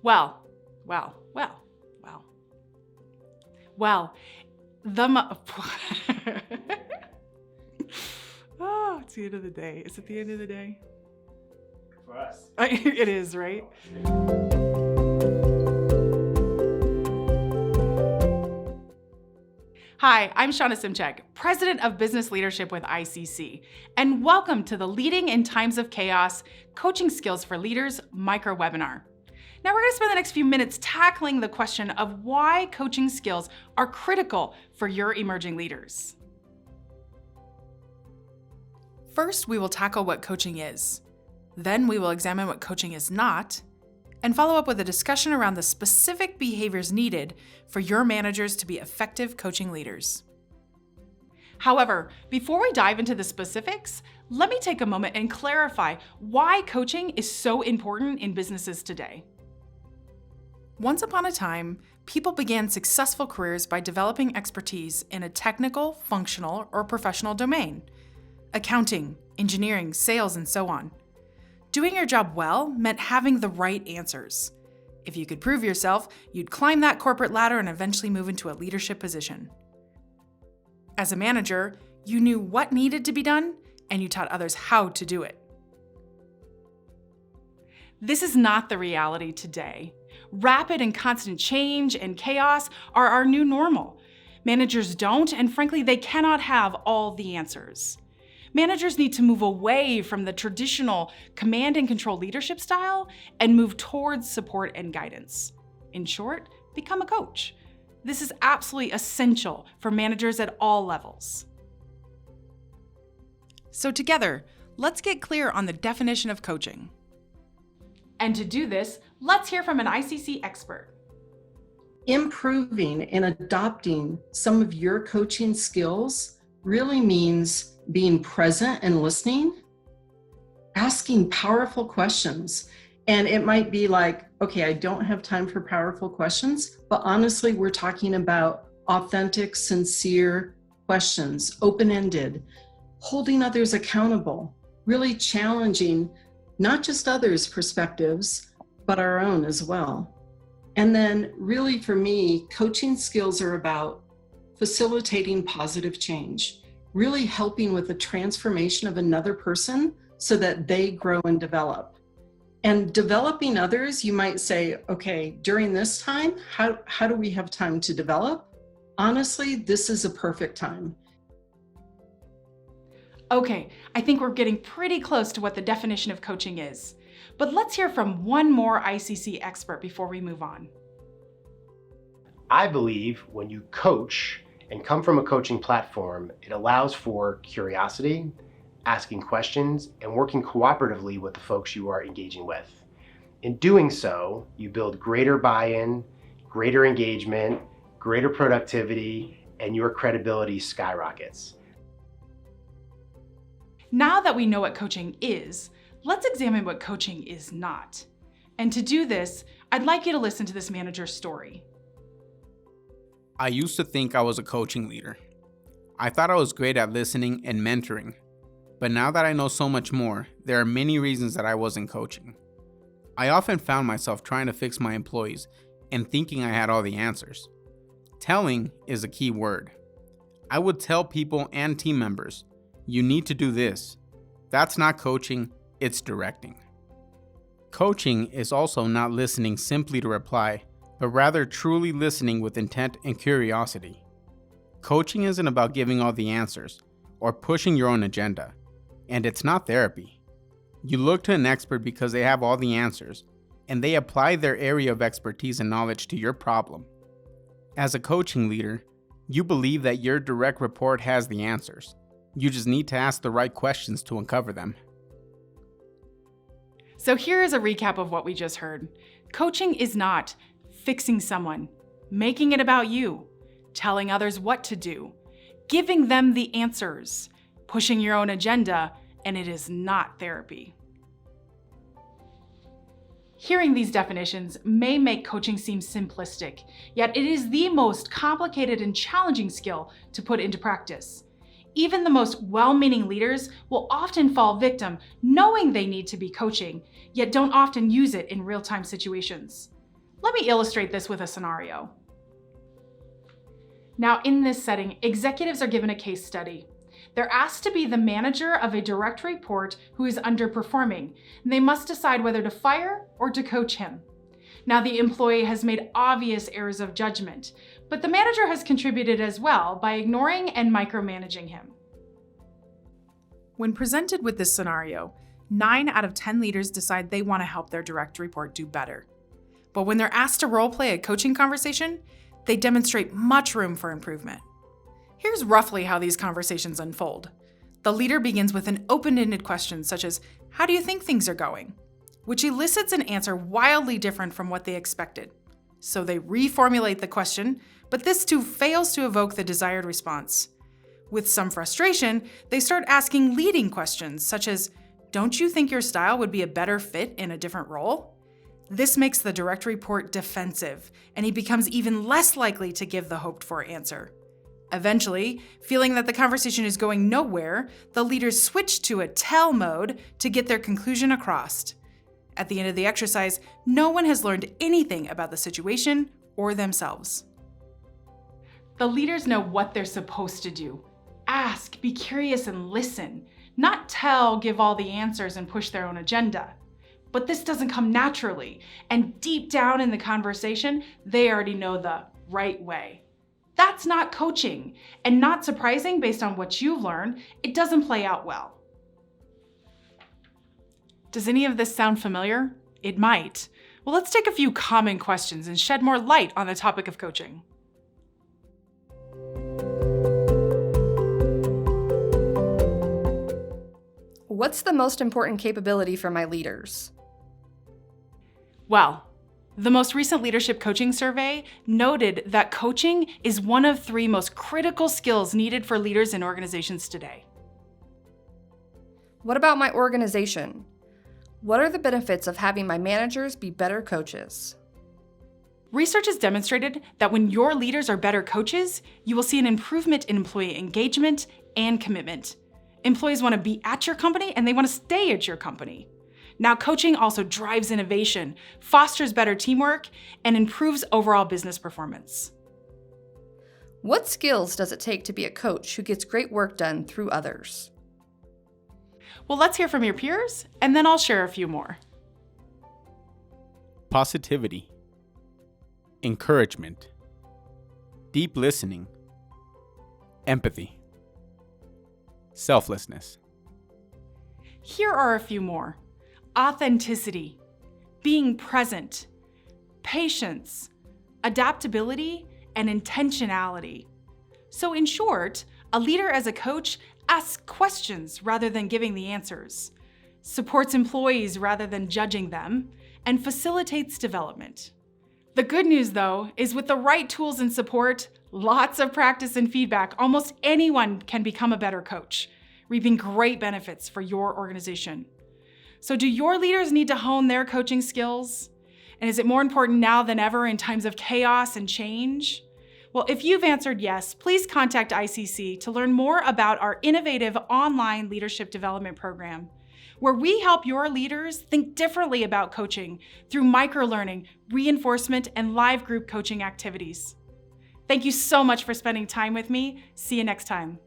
Well, well, well, well, well, the mo- Oh, it's the end of the day. Is it the end of the day? For us. It is, right? Hi, I'm Shauna Simchek, President of Business Leadership with ICC, and welcome to the Leading in Times of Chaos Coaching Skills for Leaders micro webinar. Now we're going to spend the next few minutes tackling the question of why coaching skills are critical for your emerging leaders. First, we will tackle what coaching is. Then we will examine what coaching is not, and follow up with a discussion around the specific behaviors needed for your managers to be effective coaching leaders. However, before we dive into the specifics, let me take a moment and clarify why coaching is so important in businesses today. Once upon a time, people began successful careers by developing expertise in a technical, functional, or professional domain: accounting, engineering, sales, and so on. Doing your job well meant having the right answers. If you could prove yourself, you'd climb that corporate ladder and eventually move into a leadership position. As a manager, you knew what needed to be done, and you taught others how to do it. This is not the reality today. Rapid and constant change and chaos are our new normal. Managers don't, and frankly, they cannot have all the answers. Managers need to move away from the traditional command and control leadership style and move towards support and guidance. In short, become a coach. This is absolutely essential for managers at all levels. So together, let's get clear on the definition of coaching. And to do this, let's hear from an ICC expert. Improving and adopting some of your coaching skills really means being present and listening, asking powerful questions. And it might be like, okay, I don't have time for powerful questions, but honestly, we're talking about authentic, sincere questions, open-ended, holding others accountable, really challenging not just others' perspectives, but our own as well. And then really for me, coaching skills are about facilitating positive change, really helping with the transformation of another person so that they grow and develop. And developing others, you might say, okay, during this time, how do we have time to develop? Honestly, this is a perfect time. Okay, I think we're getting pretty close to what the definition of coaching is. But let's hear from one more ICC expert before we move on. I believe when you coach and come from a coaching platform, it allows for curiosity, asking questions, and working cooperatively with the folks you are engaging with. In doing so, you build greater buy-in, greater engagement, greater productivity, and your credibility skyrockets. Now that we know what coaching is, let's examine what coaching is not. And to do this, I'd like you to listen to this manager's story. I used to think I was a coaching leader. I thought I was great at listening and mentoring. But now that I know so much more, there are many reasons that I wasn't coaching. I often found myself trying to fix my employees and thinking I had all the answers. Telling is a key word. I would tell people and team members, you need to do this. That's not coaching, it's directing. Coaching is also not listening simply to reply, but rather truly listening with intent and curiosity. Coaching isn't about giving all the answers or pushing your own agenda, and it's not therapy. You look to an expert because they have all the answers, and they apply their area of expertise and knowledge to your problem. As a coaching leader, you believe that your direct report has the answers. You just need to ask the right questions to uncover them. So here is a recap of what we just heard. Coaching is not fixing someone, making it about you, telling others what to do, giving them the answers, pushing your own agenda, and it is not therapy. Hearing these definitions may make coaching seem simplistic, yet it is the most complicated and challenging skill to put into practice. Even the most well-meaning leaders will often fall victim knowing they need to be coaching, yet don't often use it in real-time situations. Let me illustrate this with a scenario. Now, in this setting, executives are given a case study. They're asked to be the manager of a direct report who is underperforming. They must decide whether to fire or to coach him. Now, the employee has made obvious errors of judgment, but the manager has contributed as well by ignoring and micromanaging him. When presented with this scenario, 9 out of 10 leaders decide they want to help their direct report do better. But when they're asked to role play a coaching conversation, they demonstrate much room for improvement. Here's roughly how these conversations unfold. The leader begins with an open-ended question such as, "How do you think things are going?" which elicits an answer wildly different from what they expected. So they reformulate the question, but this too fails to evoke the desired response. With some frustration, they start asking leading questions such as, "Don't you think your style would be a better fit in a different role?" This makes the direct report defensive, and he becomes even less likely to give the hoped-for answer. Eventually, feeling that the conversation is going nowhere, the leaders switch to a tell mode to get their conclusion across. At the end of the exercise, no one has learned anything about the situation or themselves. The leaders know what they're supposed to do. Ask, be curious, and listen. Not tell, give all the answers, and push their own agenda. But this doesn't come naturally, and deep down in the conversation, they already know the right way. That's not coaching, and not surprising based on what you've learned, it doesn't play out well. Does any of this sound familiar? It might. Well, let's take a few common questions and shed more light on the topic of coaching. What's the most important capability for my leaders? Well, the most recent leadership coaching survey noted that coaching is one of 3 most critical skills needed for leaders in organizations today. What about my organization? What are the benefits of having my managers be better coaches? Research has demonstrated that when your leaders are better coaches, you will see an improvement in employee engagement and commitment. Employees want to be at your company and they want to stay at your company. Now, coaching also drives innovation, fosters better teamwork, and improves overall business performance. What skills does it take to be a coach who gets great work done through others? Well, let's hear from your peers, and then I'll share a few more. Positivity, encouragement, deep listening, empathy, selflessness. Here are a few more. Authenticity, being present, patience, adaptability, and intentionality. So in short, a leader as a coach asks questions rather than giving the answers, supports employees rather than judging them, and facilitates development. The good news, though, is with the right tools and support, lots of practice and feedback, almost anyone can become a better coach, reaping great benefits for your organization. So do your leaders need to hone their coaching skills? And is it more important now than ever in times of chaos and change? Well, if you've answered yes, please contact ICC to learn more about our innovative online leadership development program, where we help your leaders think differently about coaching through microlearning, reinforcement, and live group coaching activities. Thank you so much for spending time with me. See you next time.